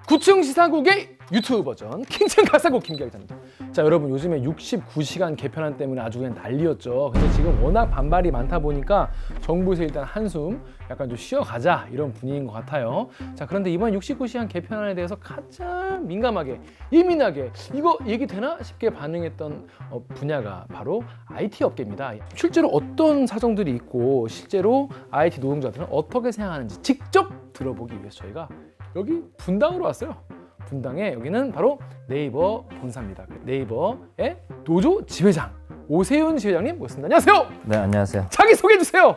구층 시사국의 유튜브 버전 킹층 가사국 김기자입니다. 자, 여러분 요즘에 69시간 개편안 때문에 아주 그냥 난리였죠. 근데 지금 워낙 반발이 많다 보니까 정부에서 일단 한숨 약간 좀 쉬어가자 이런 분위기인 것 같아요. 자, 그런데 이번 69시간 개편안에 대해서 가장 민감하게 예민하게 이거 얘기 되나 싶게 반응했던 분야가 바로 IT 업계입니다. 실제로 어떤 사정들이 있고 실제로 IT 노동자들은 어떻게 생각하는지 직접 들어보기 위해서 저희가 여기 분당으로 왔어요. 분당에 여기는 바로 네이버 본사입니다. 네이버의 노조 지회장 오세윤 지회장님 모셨습니다. 안녕하세요. 네, 안녕하세요. 자기 소개해 주세요.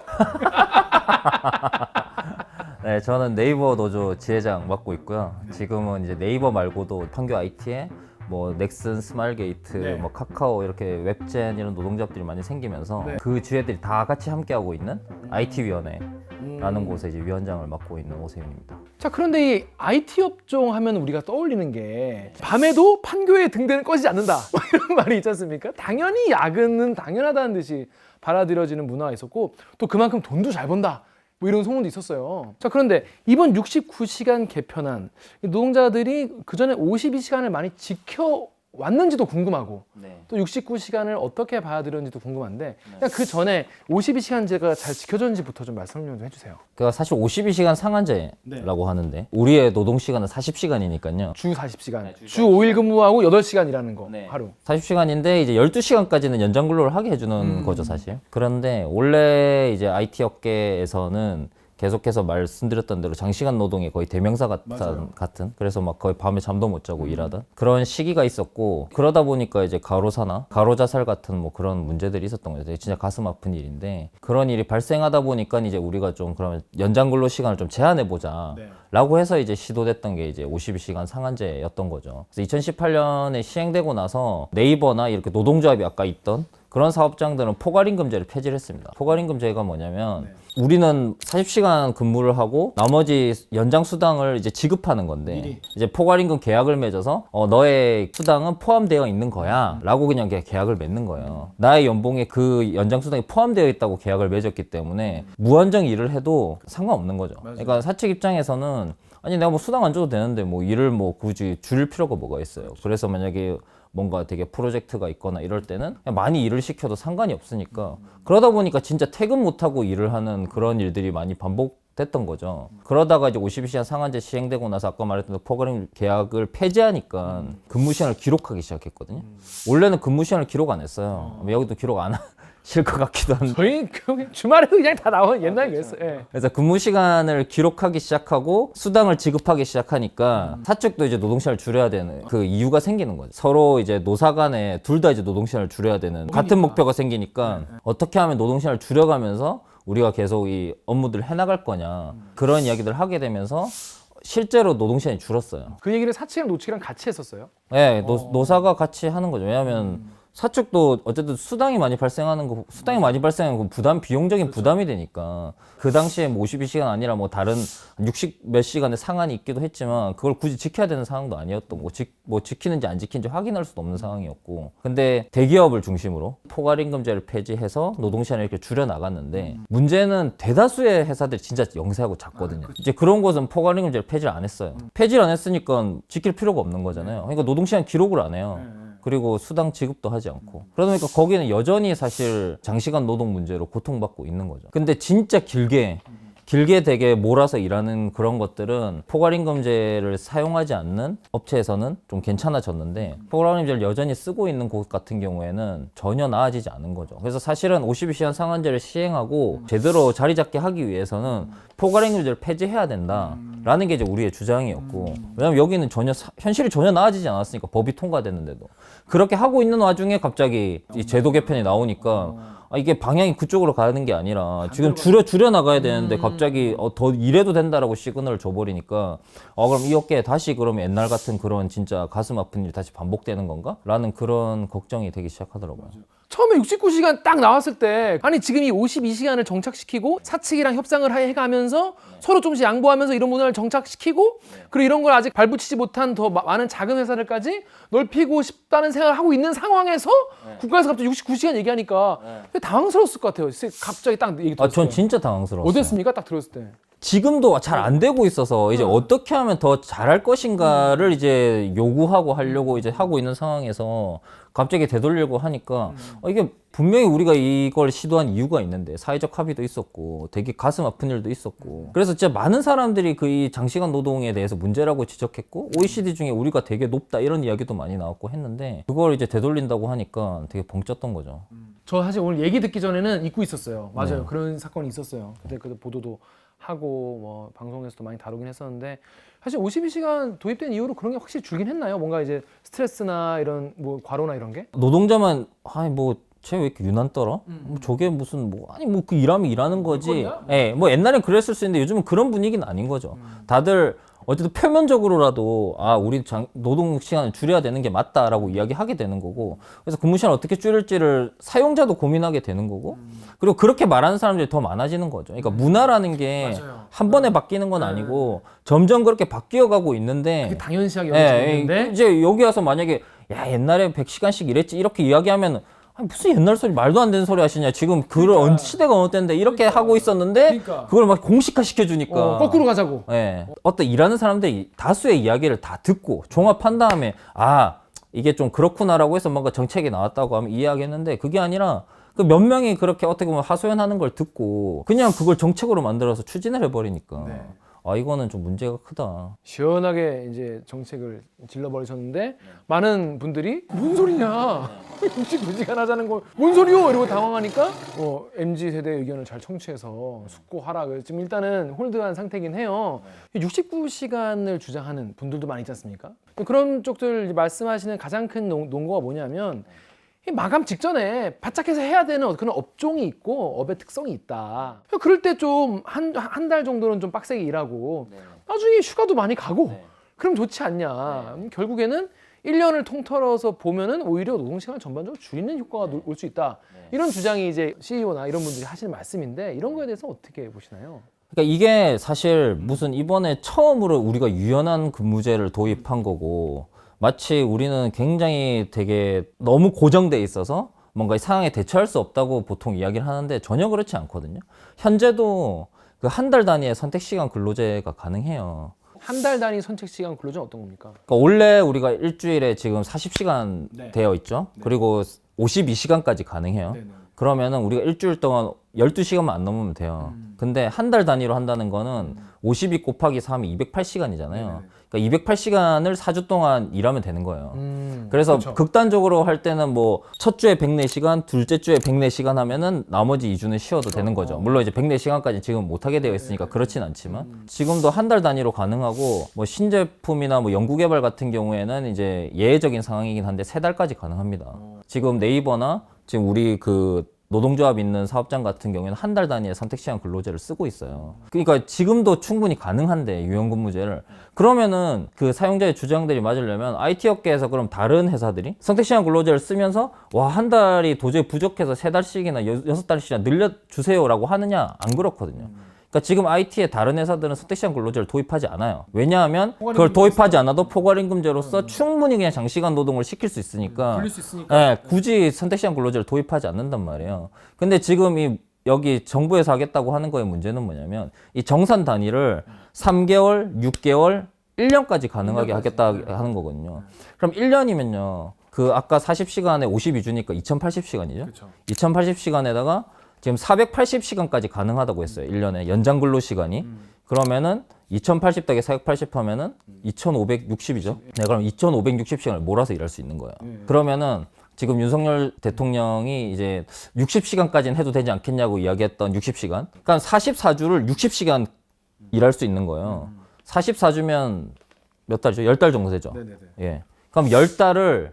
네, 저는 네이버 노조 지회장 맡고 있고요. 지금은 이제 네이버 말고도 판교 IT에 뭐 넥슨, 스마일게이트, 네. 뭐 카카오 이렇게 웹젠 이런 노동자들이 많이 생기면서 네. 그 주회들이 다 같이 함께하고 있는 IT위원회라는 곳에 이제 위원장을 맡고 있는 오세윤입니다. 자, 그런데 이 IT 업종 하면 우리가 떠올리는 게 밤에도 판교에 등대는 꺼지지 않는다 이런 말이 있지 않습니까? 당연히 야근은 당연하다는 듯이 받아들여지는 문화가 있었고 또 그만큼 돈도 잘 번다 뭐 이런 소문도 있었어요. 자, 그런데 이번 69시간 개편안 노동자들이 그전에 52시간을 많이 지켜왔는지도 궁금하고 또 69시간을 어떻게 받아들였는지도 궁금한데 그냥 그 전에 52시간제가 잘 지켜졌는지부터 좀 말씀 좀 해주세요. 그러니까 사실 52시간 상한제라고 하는데 우리의 노동 시간은 40시간이니까요. 주 40시간, 주 5일 근무하고 8시간 일하는 거 하루. 40시간인데 이제 12시간까지는 연장 근로를 하게 해주는 거죠, 사실. 그런데 원래 이제 IT 업계에서는 계속해서 말씀드렸던 대로 장시간 노동의 거의 대명사 같은 그래서 막 거의 밤에 잠도 못 자고 일하던 그런 시기가 있었고 그러다 보니까 이제 가로사나 가로자살 같은 뭐 그런 문제들이 있었던 거죠. 진짜 가슴 아픈 일인데 그런 일이 발생하다 보니까 이제 우리가 좀 그러면 연장 근로 시간을 좀 제한해 보자. 라고 해서 이제 시도됐던 게 이제 52시간 상한제였던 거죠. 그래서 2018년에 시행되고 나서 네이버나 이렇게 노동조합이 아까 있던 그런 사업장들은 포괄임금제를 폐지를 했습니다. 포괄임금제가 뭐냐면 우리는 40시간 근무를 하고 나머지 연장 수당을 이제 지급하는 건데 이제 포괄임금 계약을 맺어서 너의 수당은 포함되어 있는 거야 라고 그냥 계약을 맺는 거예요. 나의 연봉에 그 연장 수당이 포함되어 있다고 계약을 맺었기 때문에 무한정 일을 해도 상관없는 거죠. 그러니까 사측 입장에서는 아니 내가 뭐 수당 안 줘도 되는데 뭐 일을 뭐 굳이 줄일 필요가 뭐가 있어요. 그래서 만약에 뭔가 되게 프로젝트가 있거나 이럴 때는 그냥 많이 일을 시켜도 상관이 없으니까 그러다 보니까 진짜 퇴근 못하고 일을 하는 그런 일들이 많이 반복됐던 거죠. 그러다가 이제 52시간 상한제 시행되고 나서 아까 말했던 포괄임 계약을 폐지하니까 근무 시간을 기록하기 시작했거든요. 원래는 근무 시간을 기록 안 했어요. 여기도 기록 안 하실 것 같기도 한데 저희 주말에도 그냥 다 나오는 옛날에 그랬어요. 예. 그래서 근무 시간을 기록하기 시작하고 수당을 지급하기 시작하니까 사측도 이제 노동 시간을 줄여야 되는 그 이유가 생기는 거죠. 서로 이제 노사 간에 둘 다 이제 노동 시간을 줄여야 되는 같은 목표가 생기니까 어떻게 하면 노동 시간을 줄여가면서 우리가 계속 이 업무들을 해나갈 거냐 그런 이야기들을 하게 되면서 실제로 노동 시간이 줄었어요. 그 얘기를 사측이랑 노측이랑 같이 했었어요? 네, 노사가 같이 하는 거죠. 왜냐하면 사측도 어쨌든 수당이 많이 발생하는 거 부담 비용적인 부담이 되니까 그 당시에 뭐 52시간 아니라 뭐 다른 60 몇 시간의 상한이 있기도 했지만 그걸 굳이 지켜야 되는 상황도 아니었던 뭐 지키는지 안 지키는지 확인할 수도 없는 상황이었고 근데 대기업을 중심으로 포괄임금제를 폐지해서 노동시간을 이렇게 줄여 나갔는데 문제는 대다수의 회사들이 진짜 영세하고 작거든요. 이제 그런 곳은 포괄임금제를 폐지를 안 했어요. 폐지를 안 했으니까 지킬 필요가 없는 거잖아요. 그러니까 노동시간 기록을 안 해요. 그리고 수당 지급도 하지 않고 그러다 보니까 거기는 여전히 사실 장시간 노동 문제로 고통받고 있는 거죠. 근데 진짜 길게 되게 몰아서 일하는 그런 것들은 포괄임금제를 사용하지 않는 업체에서는 좀 괜찮아졌는데 포괄임금제를 여전히 쓰고 있는 곳 같은 경우에는 전혀 나아지지 않은 거죠. 그래서 사실은 52시간 상한제를 시행하고 제대로 자리 잡게 하기 위해서는 포괄임금제를 폐지해야 된다라는 게 이제 우리의 주장이었고 왜냐면 여기는 현실이 전혀 나아지지 않았으니까 법이 통과됐는데도 그렇게 하고 있는 와중에 갑자기 이 제도 개편이 나오니까 이게 방향이 그쪽으로 가는 게 아니라 지금 줄여 나가야 되는데 갑자기 더 이래도 된다라고 시그널을 줘버리니까 그럼 이 업계에 다시 그러면 옛날 같은 그런 진짜 가슴 아픈 일이 다시 반복되는 건가? 라는 그런 걱정이 되기 시작하더라고요. 처음에 69시간 딱 나왔을 때 아니 지금 이 52시간을 정착시키고 사측이랑 협상을 해가면서 서로 조금씩 양보하면서 이런 문화를 정착시키고 그리고 이런 걸 아직 발붙이지 못한 더 많은 작은 회사들까지 넓히고 싶다는 생각을 하고 있는 상황에서 국가에서 갑자기 69시간 얘기하니까 당황스러웠을 것 같아요. 갑자기 딱 얘기 들었을 때. 전 진짜 당황스러웠어요. 어땠습니까? 딱 들었을 때. 지금도 잘 안 되고 있어서 이제 어떻게 하면 더 잘할 것인가를 이제 요구하고 하려고 이제 하고 있는 상황에서 갑자기 되돌리려고 하니까 이게 분명히 우리가 이걸 시도한 이유가 있는데 사회적 합의도 있었고 되게 가슴 아픈 일도 있었고 그래서 진짜 많은 사람들이 그 이 장시간 노동에 대해서 문제라고 지적했고 OECD 중에 우리가 되게 높다 이런 이야기도 많이 나왔고 했는데 그걸 이제 되돌린다고 하니까 되게 벙쪘던 거죠. 저 사실 오늘 얘기 듣기 전에는 잊고 있었어요. 맞아요. 네. 그런 사건이 있었어요. 그때 그 보도도 하고 뭐 방송에서도 많이 다루긴 했었는데 사실 52시간 도입된 이후로 그런 게 확실히 줄긴 했나요? 뭔가 이제 스트레스나 이런 뭐 과로나 이런 게? 노동자만 아니 뭐 쟤 왜 이렇게 유난 떨어? 뭐 저게 무슨 뭐 아니 뭐 그 일하면 일하는 거지. 예, 뭐 옛날엔 그랬을 수 있는데 요즘은 그런 분위기는 아닌 거죠. 다들 어쨌든 표면적으로라도 아 우리 노동 시간을 줄여야 되는 게 맞다라고 이야기하게 되는 거고 그래서 근무 시간을 어떻게 줄일지를 사용자도 고민하게 되는 거고 그리고 그렇게 말하는 사람들이 더 많아지는 거죠. 그러니까 문화라는 게 한 번에 바뀌는 건 아니고 점점 그렇게 바뀌어가고 있는데 그게 당연시하게 예, 여겨지는데 이제 여기 와서 만약에 야 옛날에 100시간씩 일했지 이렇게 이야기하면 아니, 무슨 옛날 소리 말도 안 되는 소리 하시냐 지금 그런 시대가 어느 때인데 이렇게 하고 있었는데 그러니까. 그걸 막 공식화 시켜주니까 거꾸로 가자고. 예. 어떤 일하는 사람들이 다수의 이야기를 다 듣고 종합한 다음에 아 이게 좀 그렇구나라고 해서 뭔가 정책이 나왔다고 하면 이해하겠는데 그게 아니라 그 몇 명이 그렇게 어떻게 보면 하소연하는 걸 듣고 그냥 그걸 정책으로 만들어서 추진을 해버리니까 네. 아 이거는 좀 문제가 크다. 시원하게 이제 정책을 질러버리셨는데 많은 분들이 뭔 소리냐 69시간 하자는 거 뭔 소리요 이러고 당황하니까 MZ 세대의 의견을 잘 청취해서 숙고하라. 그래서 지금 일단은 홀드한 상태긴 해요. 69시간을 주장하는 분들도 많이 있지 않습니까? 그런 쪽들 말씀하시는 가장 큰 논거가 뭐냐면 이 마감 직전에 바짝해서 해야 되는 그런 업종이 있고 업의 특성이 있다. 그럴 때 좀 한 달 정도는 좀 빡세게 일하고 나중에 휴가도 많이 가고 그럼 좋지 않냐. 결국에는 1년을 통틀어서 보면은 오히려 노동시간을 전반적으로 줄이는 효과가 올 수 있다. 이런 주장이 이제 CEO나 이런 분들이 하시는 말씀인데 이런 거에 대해서 어떻게 보시나요? 그러니까 이게 사실 무슨 이번에 처음으로 우리가 유연한 근무제를 도입한 거고 마치 우리는 굉장히 되게 너무 고정돼 있어서 뭔가 이 상황에 대처할 수 없다고 보통 이야기를 하는데 전혀 그렇지 않거든요. 현재도 그 한 달 단위의 선택시간 근로제가 가능해요. 한 달 단위 선택시간 근로제는 어떤 겁니까? 그러니까 원래 우리가 일주일에 지금 40시간 네. 되어 있죠. 그리고 52시간까지 가능해요. 네네. 그러면은 우리가 일주일 동안 12시간만 안 넘으면 돼요. 근데 한 달 단위로 한다는 거는 52 곱하기 3이 208시간이잖아요. 그러니까 208시간을 4주 동안 일하면 되는 거예요. 그래서 그쵸. 극단적으로 할 때는 뭐 첫 주에 104시간, 둘째 주에 104시간 하면은 나머지 2주는 쉬어도 되는 거죠. 물론 이제 104시간까지 지금 못 하게 되어 있으니까 그렇진 않지만 지금도 한 달 단위로 가능하고 뭐 신제품이나 뭐 연구개발 같은 경우에는 이제 예외적인 상황이긴 한데 3달까지 가능합니다. 지금 네이버나 지금 우리 그 노동조합 있는 사업장 같은 경우에는 한 달 단위의 선택시간 근로제를 쓰고 있어요. 그러니까 지금도 충분히 가능한데 유연근무제를 그러면은 그 사용자의 주장들이 맞으려면 IT 업계에서 그럼 다른 회사들이 선택시간 근로제를 쓰면서 와 한 달이 도저히 부족해서 3달씩이나 6달씩이나 늘려주세요라고 하느냐 안 그렇거든요. 그러니까 지금 IT의 다른 회사들은 선택시간 근로제를 도입하지 않아요. 왜냐하면 그걸 도입하지 않아도 포괄임금제로서 충분히 그냥 장시간 노동을 시킬 수 있으니까, 돌릴 수 있으니까. 예, 굳이 선택시간 근로제를 도입하지 않는단 말이에요. 근데 지금 이 여기 정부에서 하겠다고 하는 거의 문제는 뭐냐면 이 정산 단위를 3개월, 6개월, 1년까지 가능하게 하겠다 하는 거거든요. 그럼 1년이면요. 그 아까 40시간에 52주니까 2080시간이죠. 그쵸. 2080시간에다가 지금 480시간까지 가능하다고 했어요. 1년에 연장 근로 시간이. 그러면은 2080 더하기 480 하면은 2560이죠. 네, 그럼 2560시간을 몰아서 일할 수 있는 거예요. 그러면은 지금 윤석열 대통령이 이제 60시간까지는 해도 되지 않겠냐고 이야기했던 60시간. 그러니까 44주를 60시간 일할 수 있는 거예요. 44주면 몇 달이죠? 10달 정도 되죠. 네네네. 예. 그럼 10달을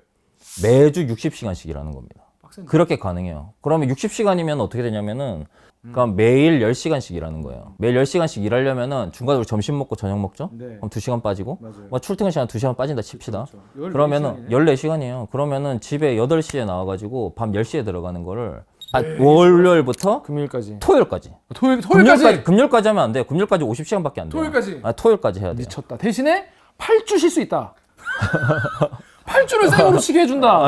매주 60시간씩 일하는 겁니다. 빡센데. 그렇게 가능해요. 그러면 60시간이면 어떻게 되냐면은 그럼 매일 10시간씩 일하는 거예요. 매일 10시간씩 일하려면은 중간으로 점심 먹고 저녁 먹죠? 네. 그럼 2시간 빠지고 맞아요. 뭐 출퇴근 시간 2시간 빠진다 칩시다. 그렇죠. 그러면은 14시간이에요. 그러면은 집에 8시에 나와가지고 밤 10시에 들어가는 거를 월요일부터 금요일까지. 토요일까지. 토요일까지. 금요일까지 하면 안 돼요. 금요일까지 50시간밖에 안 돼요. 토요일까지. 토요일까지 해야 돼요. 미쳤다. 대신에 8주 쉴 수 있다. 8주를 생으로 쉬게 해준다.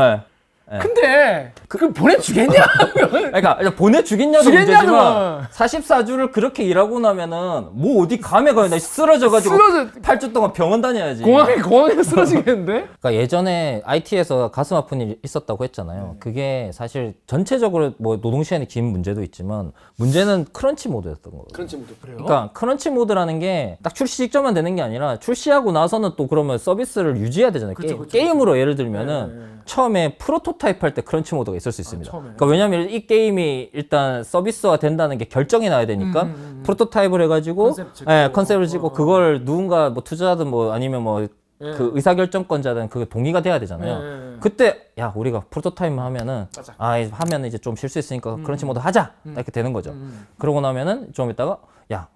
네. 근데 그걸 보내주겠냐? 그러니까 보내주겠냐도 주겠냐도. 문제지만 44주를 그렇게 일하고 나면은 뭐 어디 감에 가요. 나 쓰러져가지고 8주 동안 병원 다녀야지. 공항에 쓰러지겠는데? 그러니까 예전에 IT에서 가슴 아픈 일이 있었다고 했잖아요. 그게 사실 전체적으로 뭐 노동 시간이 긴 문제도 있지만 문제는 크런치 모드였던 거거든요. 크런치 모드 그래요? 그러니까 크런치 모드라는 게 딱 출시 직전만 되는 게 아니라 출시하고 나서는 또 그러면 서비스를 유지해야 되잖아요. 게임으로 예를 들면은 처음에 프로토타입 할 때 크런치 모드가 있을 수 있습니다. 그러니까 왜냐면 이 게임이 일단 서비스화 된다는 게 결정이 나야 되니까 프로토타입을 해가지고 컨셉을 짓고 그걸 누군가 뭐 투자든 뭐 아니면 뭐 그 의사결정권자든 그게 동의가 돼야 되잖아요. 그때 야 우리가 프로토타입만 하면은 하면 이제 좀 쉴 수 있으니까 크런치 모드 하자 이렇게 되는 거죠. 그러고 나면은 좀 있다가 야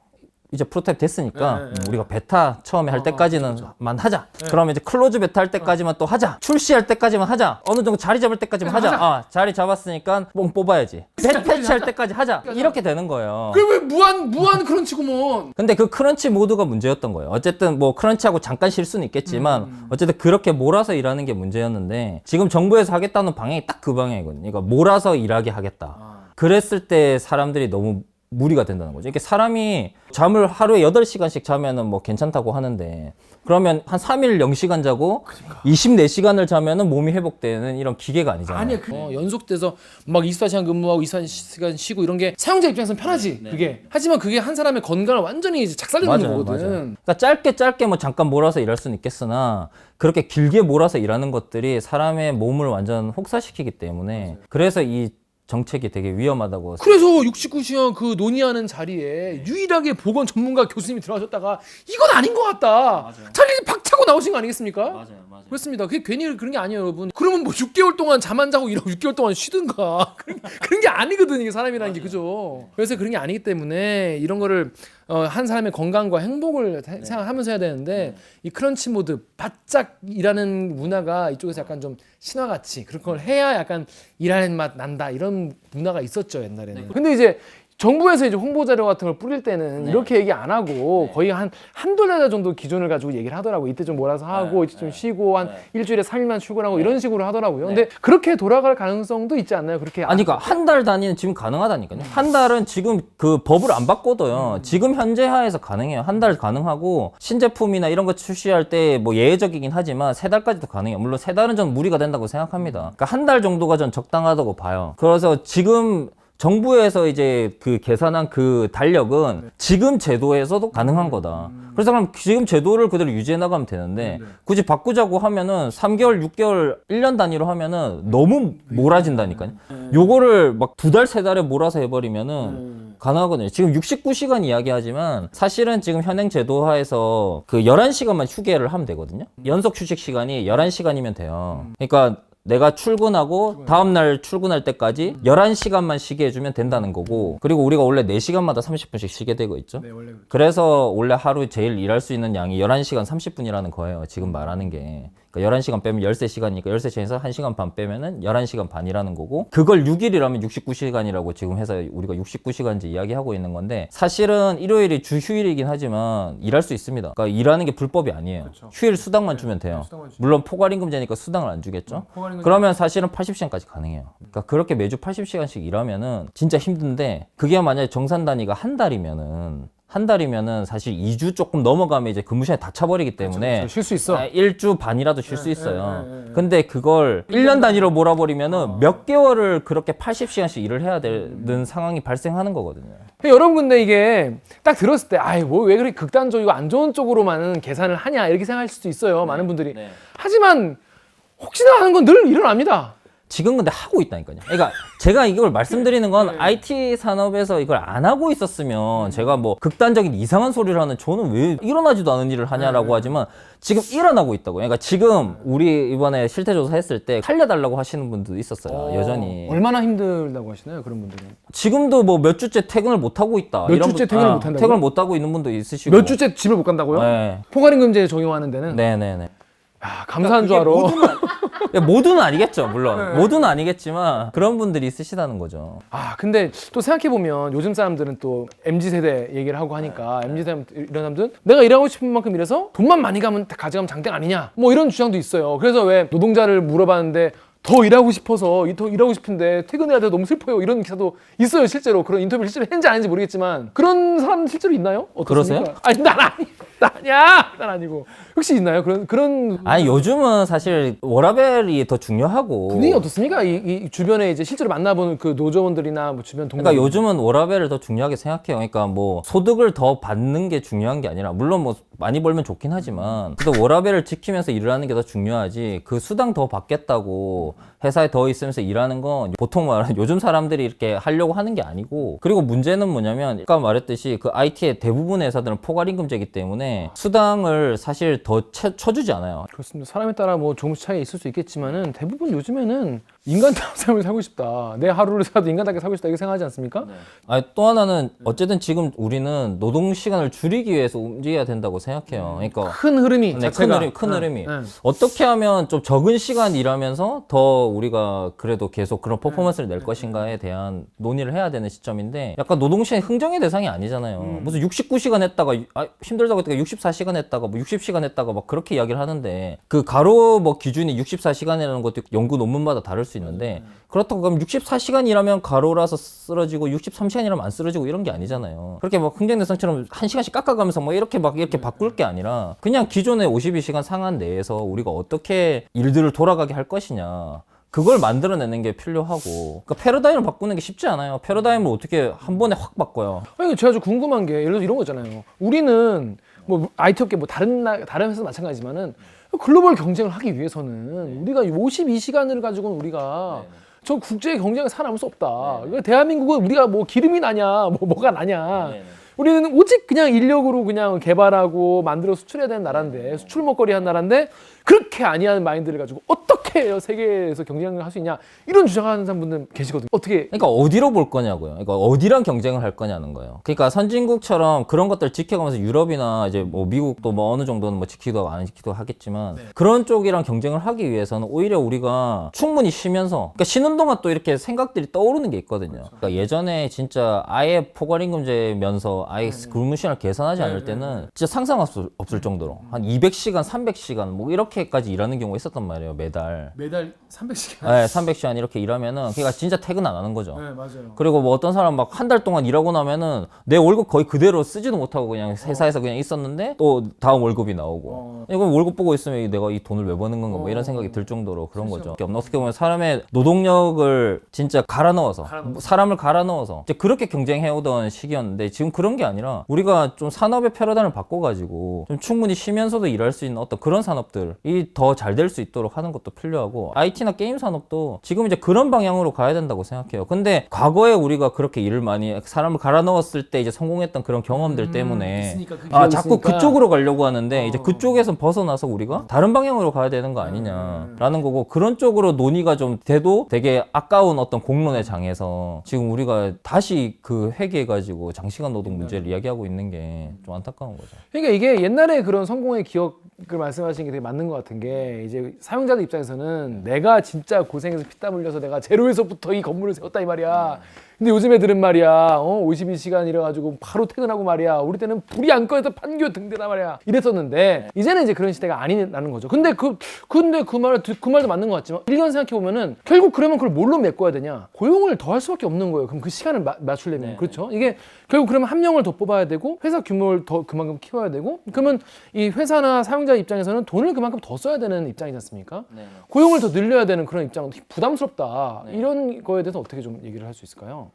이제 프로토타입 됐으니까 우리가 베타 처음에 할 때까지는만 하자. 그러면 이제 클로즈 베타 할 때까지만 또 하자. 출시할 때까지만 하자. 어느 정도 자리 잡을 때까지만 하자. 자리 잡았으니까 뽕 뽑아야지. 패치할 때까지 하자. 이렇게 되는 거예요. 그게 왜 무한 크런치구먼. 근데 그 크런치 모드가 문제였던 거예요. 어쨌든 뭐 크런치하고 잠깐 쉴 수는 있겠지만 어쨌든 그렇게 몰아서 일하는 게 문제였는데 지금 정부에서 하겠다는 방향이 딱 그 방향이거든요. 그러니까 몰아서 일하게 하겠다. 그랬을 때 사람들이 너무 무리가 된다는 거죠. 이렇게 사람이 잠을 하루에 8시간씩 자면은 뭐 괜찮다고 하는데 그러면 한 3일 0시간 자고 24시간을 자면은 몸이 회복되는 이런 기계가 아니잖아요. 아니 연속돼서 막 24시간 근무하고 24시간 쉬고 이런 게 사용자 입장에서는 편하지. 그게. 하지만 그게 한 사람의 건강을 완전히 이제 작살내는 거거든. 그러니까 짧게 뭐 잠깐 몰아서 일할 수는 있겠으나 그렇게 길게 몰아서 일하는 것들이 사람의 몸을 완전 혹사시키기 때문에 그래서 이 정책이 되게 위험하다고. 그래서 69시간 그 논의하는 자리에 유일하게 보건 전문가 교수님이 들어가셨다가 이건 아닌 것 같다. 자기 박차고 나오신 거 아니겠습니까? 맞아요. 그렇습니다. 그게 괜히 그런 게 아니에요, 여러분. 그러면 뭐 6개월 동안 잠 안 자고 일하고 6개월 동안 쉬든가. 그런 게 아니거든, 이게 사람이라는 게. 그죠? 그래서 그런 게 아니기 때문에 이런 거를 한 사람의 건강과 행복을 생각하면서 해야 되는데 이 크런치 모드 바짝 일하는 문화가 이쪽에서 약간 좀 신화같이 그런 걸 해야 약간 일하는 맛 난다 이런 문화가 있었죠, 옛날에는. 근데 이제 정부에서 이제 홍보 자료 같은 걸 뿌릴 때는 이렇게 얘기 안 하고 거의 한두 달 정도 기준을 가지고 얘기를 하더라고요. 이때 좀 몰아서 하고 이제 좀 쉬고 한 일주일에 3일만 출근하고 이런 식으로 하더라고요. 근데 그렇게 돌아갈 가능성도 있지 않나요? 그렇게 아니 그러니까 한 달 단위는 지금 가능하다니까요. 한 달은 지금 그 법을 안 바꿔도요. 지금 현재 하에서 가능해요. 한 달 가능하고 신제품이나 이런 거 출시할 때 뭐 예외적이긴 하지만 3달까지도 가능해요. 물론 3달은 좀 무리가 된다고 생각합니다. 그러니까 한 달 정도가 전 적당하다고 봐요. 그래서 지금 정부에서 이제 그 계산한 그 달력은 지금 제도에서도 가능한 거다. 그래서 그럼 지금 제도를 그대로 유지해 나가면 되는데 굳이 바꾸자고 하면은 3개월, 6개월, 1년 단위로 하면은 너무 몰아진다니까요. 요거를 막 2달, 3달에 몰아서 해버리면은 가능하거든요. 지금 69시간 이야기하지만 사실은 지금 현행 제도 하에서 그 11시간만 휴게를 하면 되거든요. 연속 휴식 시간이 11시간이면 돼요. 그러니까 내가 출근하고 다음날 출근할 때까지 11시간만 쉬게 해주면 된다는 거고 그리고 우리가 원래 4시간마다 30분씩 쉬게 되고 있죠. 네, 원래 그래서 원래 하루에 제일 일할 수 있는 양이 11시간 30분이라는 거예요. 지금 말하는 게. 그러니까 11시간 빼면 13시간이니까 13시간에서 1시간 반 빼면은 11시간 반이라는 거고 그걸 6일이라면 69시간이라고 지금 해서 우리가 69시간제 이야기하고 있는 건데 사실은 일요일이 주 휴일이긴 하지만 일할 수 있습니다. 그러니까 일하는 게 불법이 아니에요. 휴일 수당만 주면 돼요. 물론 포괄임금제니까 수당을 안 주겠죠. 그러면 사실은 80시간까지 가능해요. 그러니까 그렇게 매주 80시간씩 일하면은 진짜 힘든데 그게 만약에 정산 단위가 한 달이면은 사실 2주 조금 넘어가면 이제 근무 시간이 다 차버리기 때문에 쉴 수 있어. 1주 반이라도 쉴 수 있어요. 근데 그걸 1년 단위로 몰아버리면은 몇 개월을 그렇게 80시간씩 일을 해야 되는 상황이 발생하는 거거든요. 여러분 근데 이게 딱 들었을 때 아이 뭐 왜 그렇게 극단적이고 안 좋은 쪽으로만 계산을 하냐 이렇게 생각할 수도 있어요. 많은 분들이. 하지만 혹시나 하는 건 늘 일어납니다. 지금 근데 하고 있다니까요. 그러니까 제가 이걸 말씀드리는 건 IT 산업에서 이걸 안 하고 있었으면 제가 뭐 극단적인 이상한 소리를 하는 저는 왜 일어나지도 않은 일을 하냐라고 하지만 지금 일어나고 있다고요. 그러니까 지금 우리 이번에 실태조사 했을 때 살려달라고 하시는 분도 있었어요. 여전히. 얼마나 힘들다고 하시나요? 그런 분들은. 지금도 뭐 몇 주째 퇴근을 못 하고 있다. 몇 주째 퇴근을 못 한다고요? 퇴근을 못 하고 있는 분도 있으시고. 몇 주째 집을 못 간다고요? 네. 포괄임금제 적용하는 데는? 네네네. 감사한 줄 알아. 모두는 아니겠죠, 물론. 모두는 아니겠지만 그런 분들이 있으시다는 거죠. 근데 또 생각해보면 요즘 사람들은 또 MZ세대 얘기를 하고 하니까 MZ세대 이런 사람들은 내가 일하고 싶은 만큼 일해서 돈만 많이 가져가면 장땡 아니냐 뭐 이런 주장도 있어요. 그래서 왜 노동자를 물어봤는데 더 일하고 싶어서 더 일하고 싶은데 퇴근해야 돼 너무 슬퍼요 이런 기사도 있어요. 실제로 그런 인터뷰를 실제로 했는지 아닌지 모르겠지만 그런 사람 실제로 있나요? 어떻습니까? 그러세요? 아니 난 아니고 혹시 있나요? 그런 아니 요즘은 사실 워라밸이 더 중요하고. 분위기 어떻습니까? 이 주변에 이제 실제로 만나보는 그 노조원들이나 뭐 주변 동료. 그러니까 요즘은 워라밸을 더 중요하게 생각해요. 그러니까 뭐 소득을 더 받는 게 중요한 게 아니라 물론 뭐 많이 벌면 좋긴 하지만 그래도 워라밸을 지키면서 일하는 게 더 중요하지. 그 수당 더 받겠다고 회사에 더 있으면서 일하는 건 보통 말하는 요즘 사람들이 이렇게 하려고 하는 게 아니고. 그리고 문제는 뭐냐면 아까 말했듯이 그 IT의 대부분의 회사들은 포괄임금제이기 때문에 수당을 사실 더 쳐주지 않아요. 그렇습니다. 사람에 따라 뭐 조금씩 차이가 있을 수 있겠지만은 대부분 요즘에는 인간다운 삶을 살고 싶다. 내 하루를 살아도 인간답게 살고 싶다. 이렇게 생각하지 않습니까? 아니, 또 하나는 어쨌든 지금 우리는 노동 시간을 줄이기 위해서 움직여야 된다고 생각해요. 그러니까 큰 흐름이 네, 자체가 큰 흐름이. 네. 어떻게 하면 좀 적은 시간 일하면서 더 우리가 그래도 계속 그런 퍼포먼스를 낼 것인가에 대한 논의를 해야 되는 시점인데 약간 노동시간 흥정의 대상이 아니잖아요. 무슨 69시간 했다가 힘들다고 했다가 64시간 했다가 뭐 60시간 했다가 막 그렇게 이야기를 하는데 그 가로 뭐 기준이 64시간이라는 것도 연구 논문마다 다를 수 있는데 그렇다고 그럼 64시간 일하면 가로라서 쓰러지고 63시간 일하면 안 쓰러지고 이런 게 아니잖아요. 그렇게 막 흥정 대상처럼 1시간씩 깎아가면서 뭐 이렇게 바꿀 게 아니라 그냥 기존의 52시간 상한 내에서 우리가 어떻게 일들을 돌아가게 할 것이냐. 그걸 만들어내는 게 필요하고. 그러니까 패러다임을 바꾸는 게 쉽지 않아요. 패러다임을 어떻게 한 번에 확 바꿔요. 아니 제가 좀 궁금한 게 예를 들어 이런 거잖아요. 우리는 뭐 IT 업계 뭐 다른 회사 마찬가지지만은 글로벌 경쟁을 하기 위해서는 우리가 52시간을 가지고는 우리가 저 국제 경쟁에 살아남을 수 없다. 그러니까 대한민국은 우리가 뭐 기름이 나냐, 뭐가 나냐. 우리는 오직 그냥 인력으로 그냥 개발하고 만들어 수출해야 되는 나라인데 수출 먹거리 한 나라인데 그렇게 아니하는 마인드를 가지고 어떻게 세계에서 경쟁을 할 수 있냐 이런 주장하는 분들 계시거든요. 어떻게? 그러니까 어디로 볼 거냐고요. 그러니까 어디랑 경쟁을 할 거냐는 거예요. 그러니까 선진국처럼 그런 것들 지켜가면서 유럽이나 이제 뭐 미국도 뭐 어느 정도는 뭐 지키기도 하고 안 지키기도 하겠지만 그런 쪽이랑 경쟁을 하기 위해서는 오히려 우리가 충분히 쉬면서 그러니까 쉬는 동안 또 이렇게 생각들이 떠오르는 게 있거든요. 그러니까 예전에 진짜 아예 포괄임금제면서 아예 근무 시간을 계산하지 않을 때는 진짜 상상 없을 정도로 한 200시간, 300시간 뭐 이렇게까지 일하는 경우가 있었단 말이에요. 매달 300시간. 네, 300시간 이렇게 일하면은 그러니까 진짜 퇴근 안 하는 거죠. 네, 맞아요. 그리고 뭐 어떤 사람 막 한 달 동안 일하고 나면은 내 월급 거의 그대로 쓰지도 못하고 그냥 회사에서 그냥 있었는데 또 다음 월급이 나오고 이거 월급 보고 있으면 내가 이 돈을 왜 버는 건가 뭐 이런 생각이 들 정도로 그런 거죠. 어떻게 보면 사람의 노동력을 진짜 갈아 넣어서 사람을 갈아 넣어서 이제 그렇게 경쟁해오던 시기였는데 지금 그런 게 아니라 우리가 좀 산업의 패러다임을 바꿔가지고 좀 충분히 쉬면서도 일할 수 있는 어떤 그런 산업들이 더 잘 될 수 있도록 하는 것도 필요하고 IT나 게임 산업도 지금 이제 그런 방향으로 가야 된다고 생각해요. 근데 과거에 우리가 그렇게 일을 많이 사람을 갈아 넣었을 때 이제 성공했던 그런 경험들 때문에 자꾸 그쪽으로 가려고 하는데 이제 그쪽에서 벗어나서 우리가 다른 방향으로 가야 되는 거 아니냐라는 거고 그런 쪽으로 논의가 좀 돼도 되게 아까운 어떤 공론의 장에서 지금 우리가 다시 그 회귀해가지고 장시간 노동 문제를 이야기하고 있는 게 좀 안타까운 거죠. 그러니까 이게 옛날에 그런 성공의 기억을 말씀하시는 게 되게 맞는 것 같은 게 이제 사용자들 입장에서는 내가 진짜 고생해서 피땀 흘려서 내가 제로에서부터 이 건물을 세웠다 이 말이야. 근데 요즘 애들은 말이야 52시간 일해가지고 바로 퇴근하고 말이야 우리 때는 불이 안 꺼져서 판교 등대다 말이야 이랬었는데 이제는 이제 그런 시대가 아니라는 거죠. 근데 그 말도 맞는 것 같지만 1년 생각해보면은 결국 그러면 그걸 뭘로 메꿔야 되냐, 고용을 더 할 수밖에 없는 거예요. 그럼 그 시간을 맞추려면 그렇죠. 이게 결국 그러면 한 명을 더 뽑아야 되고 회사 규모를 더 그만큼 키워야 되고 그러면 이 회사나 사용자 입장에서는 돈을 그만큼 더 써야 되는 입장이지 않습니까? 고용을 더 늘려야 되는 그런 입장은 부담스럽다. 이런 거에 대해서 어떻게 좀 얘기를 할 수 있을까요?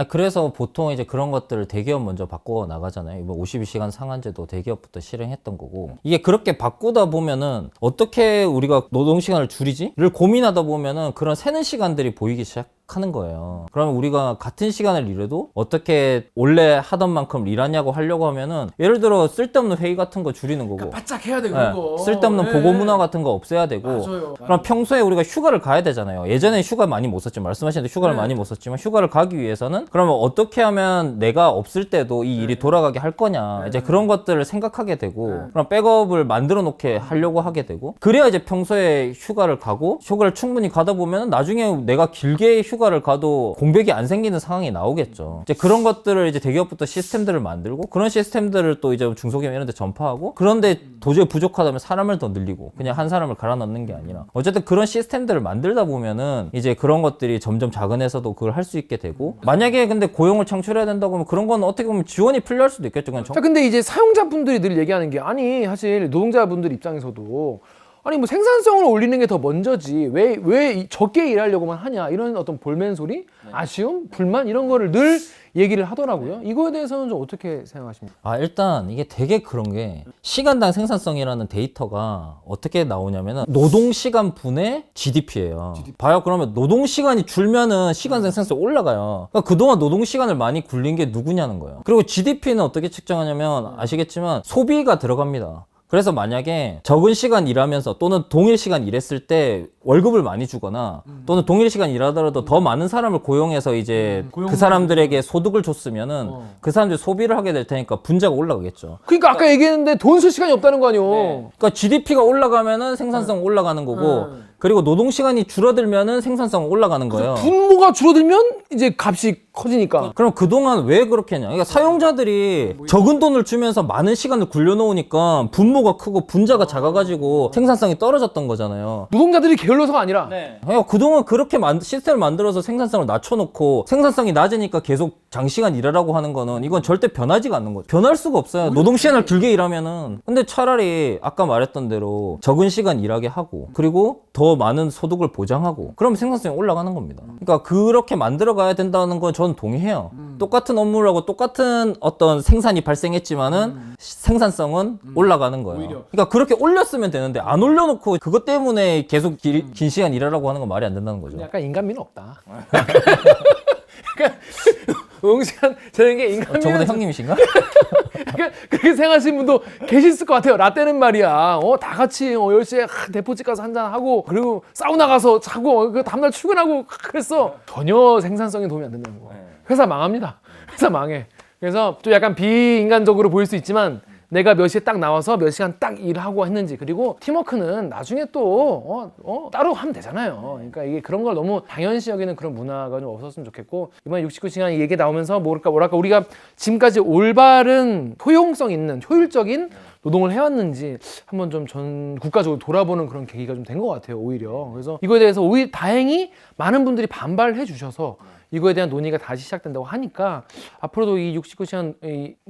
그래서 보통 이제 그런 것들을 대기업 먼저 바꿔 나가잖아요. 이번 52시간 상한제도 대기업부터 실행했던 거고 이게 그렇게 바꾸다 보면은 어떻게 우리가 노동시간을 줄이지?를 고민하다 보면은 그런 새는 시간들이 보이기 시작하는 거예요. 그러면 우리가 같은 시간을 일해도 어떻게 원래 하던 만큼 일하냐고 하려고 하면은 예를 들어 쓸데없는 회의 같은 거 줄이는 거고 바짝 해야 돼 그런 거. 쓸데없는 보고 문화 같은 거 없애야 되고 맞아요. 그럼 평소에 우리가 휴가를 가야 되잖아요. 예전에 휴가 많이 못 썼지만 말씀하신 대로 휴가를 많이 못 썼지만 휴가를 가기 위해서는 그러면 어떻게 하면 내가 없을 때도 이 일이 돌아가게 할 거냐 이제 그런 것들을 생각하게 되고 그럼 백업을 만들어 놓게 하려고 하게 되고 그래야 이제 평소에 휴가를 가고 휴가를 충분히 가다 보면 나중에 내가 길게 휴가를 가도 공백이 안 생기는 상황이 나오겠죠. 이제 그런 것들을 이제 대기업부터 시스템들을 만들고 그런 시스템들을 또 이제 중소기업 이런 데 전파하고 그런데 도저히 부족하다면 사람을 더 늘리고 그냥 한 사람을 갈아 넣는 게 아니라 어쨌든 그런 시스템들을 만들다 보면은 이제 그런 것들이 점점 작은 회사도 그걸 할 수 있게 되고 만약에 근데 고용을 창출해야 된다고 하면 그런 건 어떻게 보면 지원이 필요할 수도 있겠죠. 그냥 자, 근데 이제 사용자분들이 늘 얘기하는 게 아니 사실 노동자분들 입장에서도 아니 뭐 생산성을 올리는 게 더 먼저지 왜 적게 일하려고만 하냐 이런 어떤 볼멘 소리, 아쉬움, 불만 이런 거를 늘 얘기를 하더라고요. 이거에 대해서는 좀 어떻게 생각하십니까? 아 일단 이게 되게 그런 게 시간당 생산성이라는 데이터가 어떻게 나오냐면은 노동시간 분의 GDP예요. 봐요. 그러면 노동시간이 줄면은 시간 생산성이 올라가요. 그러니까 그동안 노동시간을 많이 굴린 게 누구냐는 거예요. 그리고 GDP는 어떻게 측정하냐면 아시겠지만 소비가 들어갑니다. 그래서 만약에 적은 시간 일하면서 또는 동일 시간 일했을 때 월급을 많이 주거나 또는 동일 시간 일하더라도 더 많은 사람을 고용해서 이제 그 사람들에게 소득을 줬으면은 그 사람들이 소비를 하게 될 테니까 분자가 올라가겠죠. 그러니까 아까 얘기했는데 돈 쓸 시간이 없다는 거 아니에요. 그러니까 GDP가 올라가면은 생산성 올라가는 거고 그리고 노동 시간이 줄어들면은 생산성 올라가는 거예요. 분모가 줄어들면 이제 값이 커지니까. 그럼 그동안 왜 그렇게 했냐? 그러니까 사용자들이 적은 돈을 주면서 많은 시간을 굴려놓으니까 분모가 크고 분자가 작아가지고 생산성이 떨어졌던 거잖아요. 노동자들이 게을러서가 아니라 그러니까 그동안 그렇게 시스템을 만들어서 생산성을 낮춰놓고 생산성이 낮으니까 계속 장시간 일하라고 하는 거는 이건 절대 변하지가 않는 거죠. 변할 수가 없어요. 노동 시간을 길게 일하면은. 근데 차라리 아까 말했던 대로 적은 시간 일하게 하고 그리고 더 많은 소득을 보장하고 그러면 생산성이 올라가는 겁니다. 그러니까 그렇게 만들어 가야 된다는 건 저는 동의해요. 똑같은 업무를 하고 똑같은 어떤 생산이 발생했지만은 생산성은 올라가는 거예요. 그러니까 그렇게 올렸으면 되는데 안 올려놓고 그것 때문에 계속 긴 시간 일하라고 하는 건 말이 안 된다는 거죠. 약간 인간미는 없다. 그러니까 노동시간 되는 게 인간미는 저보다 형님이신가? 그렇게 생각하시는 분도 계실 것 같아요. 라떼는 말이야. 다 같이 10시에 대포집 가서 한잔하고 그리고 사우나 가서 자고 그 다음날 출근하고 그랬어. 전혀 생산성에 도움이 안 된다는 거. 회사 망합니다. 회사 망해. 그래서 좀 약간 비인간적으로 보일 수 있지만 내가 몇 시에 딱 나와서 몇 시간 딱 일하고 했는지 그리고 팀워크는 나중에 또 따로 하면 되잖아요. 그러니까 이게 그런 걸 너무 당연시 여기는 그런 문화가 좀 없었으면 좋겠고 이번에 69시간 얘기 나오면서 뭐랄까 우리가 지금까지 올바른 효용성 있는 효율적인 노동을 해왔는지 한번 좀 전 국가적으로 돌아보는 그런 계기가 좀 된 것 같아요. 오히려 그래서 이거에 대해서 오히려 다행히 많은 분들이 반발을 해주셔서 이거에 대한 논의가 다시 시작된다고 하니까 앞으로도 이 69시간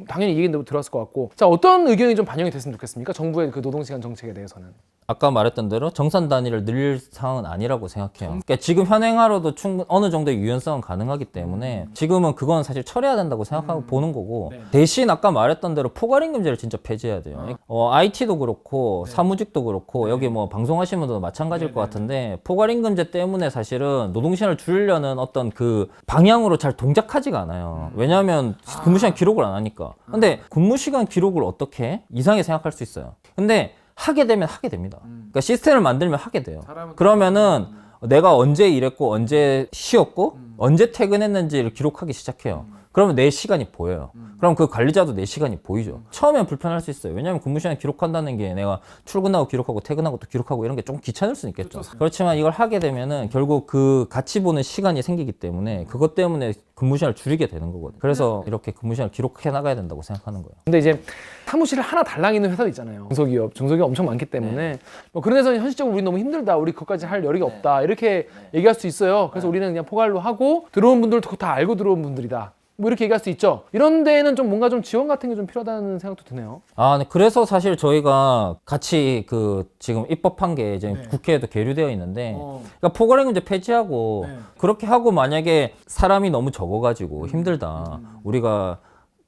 당연히 얘기는 들었을 것 같고 자 어떤 의견이 좀 반영이 됐으면 좋겠습니까? 정부의 그 노동시간 정책에 대해서는 아까 말했던 대로 정산 단위를 늘릴 상황은 아니라고 생각해요. 그러니까 지금 현행하로도 어느 정도의 유연성은 가능하기 때문에 지금은 그건 사실 처리해야 된다고 생각하고 보는 거고 대신 아까 말했던 대로 포괄임금제를 진짜 폐지해야 돼요. IT도 그렇고 사무직도 그렇고 여기 뭐 방송하시는 분들도 마찬가지일 것 같은데 포괄임금제 때문에 사실은 노동시간을 줄이려는 어떤 그 방향으로 잘 동작하지가 않아요. 왜냐하면 근무시간 기록을 안 하니까. 근데 근무시간 기록을 어떻게 해? 이상하게 생각할 수 있어요. 근데 하게 되면 하게 됩니다. 그러니까 시스템을 만들면 하게 돼요. 그러면은 내가 언제 일했고 언제 쉬었고 언제 퇴근했는지를 기록하기 시작해요. 그러면 내 시간이 보여요. 그럼 그 관리자도 내 시간이 보이죠. 처음엔 불편할 수 있어요. 왜냐하면 근무시간 기록한다는 게 내가 출근하고 기록하고 퇴근하고 또 기록하고 이런 게 좀 귀찮을 수 있겠죠. 그렇지만 이걸 하게 되면은 결국 그 같이 보는 시간이 생기기 때문에 그것 때문에 근무시간을 줄이게 되는 거거든요. 그래서 이렇게 근무시간을 기록해 나가야 된다고 생각하는 거예요. 근데 이제 사무실을 하나 달랑 있는 회사도 있잖아요. 중소기업 엄청 많기 때문에 뭐 그런 데서는 현실적으로 우리 너무 힘들다. 우리 그것까지 할 여력이 없다. 이렇게 얘기할 수 있어요. 그래서 우리는 그냥 포괄로 하고 들어온 분들도 다 알고 들어온 분들이다. 뭐 이렇게 얘기할 수 있죠. 이런 데는 좀 뭔가 좀 지원 같은 게 좀 필요하다는 생각도 드네요. 네. 그래서 사실 저희가 같이 그 지금 입법한 게 이제 국회에도 계류되어 있는데, 그러니까 포괄임금제 폐지하고 그렇게 하고 만약에 사람이 너무 적어가지고 힘들다. 우리가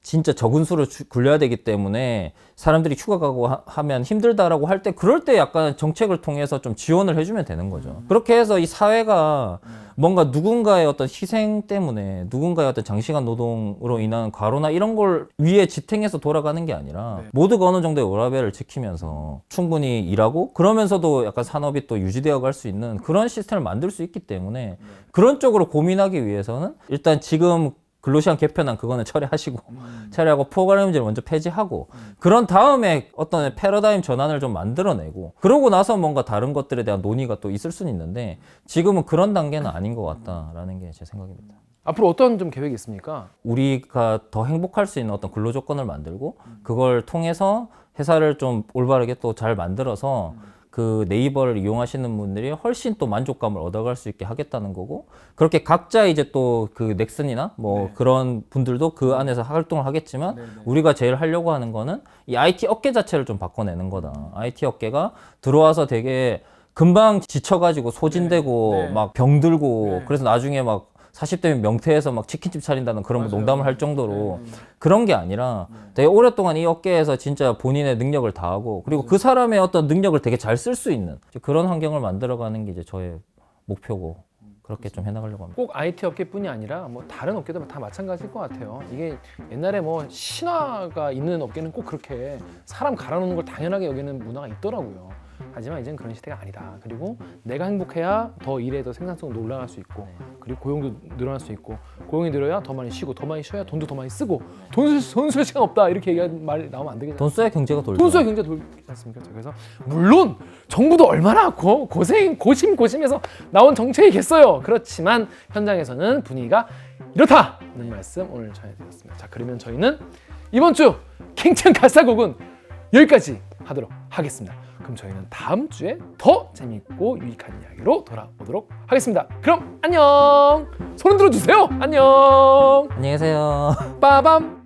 진짜 적은 수를 굴려야 되기 때문에 사람들이 휴가 가고 하면 힘들다라고 할 때 그럴 때 약간 정책을 통해서 좀 지원을 해주면 되는 거죠. 그렇게 해서 이 사회가 뭔가 누군가의 어떤 희생 때문에 누군가의 어떤 장시간 노동으로 인한 과로나 이런 걸 위에 지탱해서 돌아가는 게 아니라 모두가 어느 정도의 워라밸을 지키면서 충분히 일하고 그러면서도 약간 산업이 또 유지되어 갈 수 있는 그런 시스템을 만들 수 있기 때문에 그런 쪽으로 고민하기 위해서는 일단 지금 근로시간 개편안 그거는 처리하시고 처리하고 프로그래밍제를 먼저 폐지하고 그런 다음에 어떤 패러다임 전환을 좀 만들어내고 그러고 나서 뭔가 다른 것들에 대한 논의가 또 있을 수는 있는데 지금은 그런 단계는 아닌 것 같다라는 게 제 생각입니다. 앞으로 어떤 좀 계획이 있습니까? 우리가 더 행복할 수 있는 어떤 근로 조건을 만들고 그걸 통해서 회사를 좀 올바르게 또 잘 만들어서 그 네이버를 이용하시는 분들이 훨씬 또 만족감을 얻어갈 수 있게 하겠다는 거고 그렇게 각자 이제 또 그 넥슨이나 뭐 그런 분들도 그 안에서 활동을 하겠지만 우리가 제일 하려고 하는 거는 이 IT 업계 자체를 좀 바꿔내는 거다. IT 업계가 들어와서 되게 금방 지쳐가지고 소진되고 막 병들고 그래서 나중에 막 40대면 명태에서 막 치킨집 차린다는 그런 농담을 할 정도로 그런 게 아니라 되게 오랫동안 이 업계에서 진짜 본인의 능력을 다하고 그리고 그 사람의 어떤 능력을 되게 잘 쓸 수 있는 그런 환경을 만들어가는 게 이제 저의 목표고 그렇게 좀 해나가려고 합니다. 꼭 IT 업계뿐이 아니라 뭐 다른 업계도 다 마찬가지일 것 같아요. 이게 옛날에 뭐 신화가 있는 업계는 꼭 그렇게 사람 갈아놓는 걸 당연하게 여기는 문화가 있더라고요. 하지만 이제는 그런 시대가 아니다. 그리고 내가 행복해야 더 일에 더 생산성도 올라갈 수 있고 그리고 고용도 늘어날 수 있고 고용이 늘어야 더 많이 쉬고 더 많이 쉬어야 돈도 더 많이 쓰고 돈 쓸 시간 없다 이렇게 얘기하는 말이 나오면 안 되겠죠. 돈 써야 경제가 돌죠. 돈 써야 경제 돌지 않습니까? 그래서 물론 정부도 얼마나 고심해서 나온 정책이겠어요. 그렇지만 현장에서는 분위기가 이렇다는 말씀 오늘 전해드렸습니다. 자, 그러면 저희는 이번 주 킹찬 가사곡은 여기까지 하도록 하겠습니다. 그럼 저희는 다음 주에 더 재밌고 유익한 이야기로 돌아오도록 하겠습니다. 그럼 안녕! 손 흔들어 주세요. 안녕! 안녕히 계세요. 빠밤!